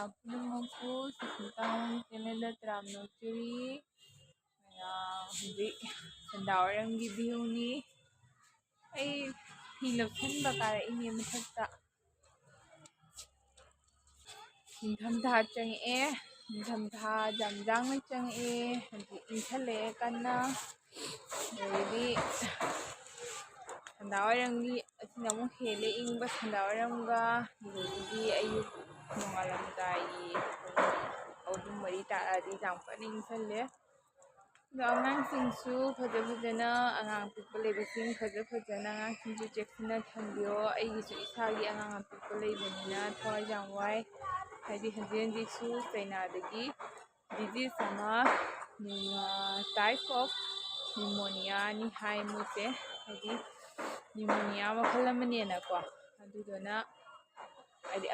ꯃꯌꯥꯝ ꯄꯨꯝꯅꯃꯛꯄꯨ ꯁꯤꯁꯤꯡꯇꯥꯡ ꯀꯦꯂꯦꯟꯗꯔ ꯇꯔꯥꯃꯅꯣꯛ ꯆꯨꯔꯤ ꯍꯧꯖꯤꯛ ꯁꯟꯗꯥꯋꯥꯏꯔꯝꯒꯤ ꯚ꯭ꯌꯨꯅꯤ ꯑꯩ ꯐꯤ ꯂꯧꯁꯟꯕ ꯀꯥꯔꯛꯏꯅꯦ ꯃꯊꯛꯇ ꯅꯤꯡꯊꯝꯊꯥ ꯆꯪꯉꯛꯑꯦ ꯅꯤꯡꯊꯝꯊꯥ ꯌꯥꯝꯅ ꯆꯪꯉꯛꯑꯦ ꯍꯧꯖꯤꯛ ꯏꯪꯊꯠꯂꯛꯑꯦ ꯀꯟꯅ ꯑꯗꯩꯗꯤ ꯁꯟꯗꯥꯋꯥꯏꯔꯝꯒꯤ ꯑꯁꯤꯅ ꯑꯃꯨꯛ ꯍꯦꯜꯂꯦ ꯏꯪꯕ ꯁꯟꯗꯥꯋꯥꯏꯔꯝꯒ ꯑꯗꯒꯤꯗꯤ ꯑꯌꯨꯛ ꯅꯣꯡꯉꯥꯜꯂꯝꯗꯥꯏꯒꯤ ꯑꯍꯨꯝ ꯃꯔꯤ ꯇꯥꯔꯛꯑꯗꯤ ꯌꯥꯝ ꯀꯟꯅ ꯏꯪꯁꯜꯂꯦ ꯑꯗꯣ ꯑꯉꯥꯡꯁꯤꯡꯁꯨ ꯐꯖꯅ ꯑꯉꯥꯡ ꯑꯄꯤꯛꯄ ꯂꯩꯕꯁꯤꯡ ꯐꯖꯅ ꯑꯉꯥꯡꯁꯤꯡꯁꯨ ꯆꯦꯛꯁꯤꯟꯅ ꯊꯝꯕꯤꯌꯣ ꯑꯩꯒꯤꯁꯨ ꯏꯁꯥꯒꯤ ꯑꯉꯥꯡ ꯑꯄꯤꯛꯄ ꯂꯩꯕꯅꯤꯅ ꯊꯋꯥꯏ ꯌꯥꯝ ꯋꯥꯏ ꯍꯥꯏꯗꯤ ꯍꯧꯖꯤꯛꯁꯨ ꯆꯩꯅꯥꯗꯒꯤ ꯗꯤꯖꯤꯁ ꯑꯃ ꯇꯥꯏꯞ ꯑꯣꯐ ꯅꯤꯃꯣꯅꯤꯌꯥꯅꯤ ꯍꯥꯏ ꯃꯣꯏꯁꯦ ꯍꯥꯏꯗꯤ ꯅꯤꯃꯣꯅꯤꯌꯥ ꯃꯈꯜ ꯑꯃꯅꯦꯅꯀꯣ ꯑꯗꯨꯗꯨꯅ ꯍꯥꯏꯗꯤ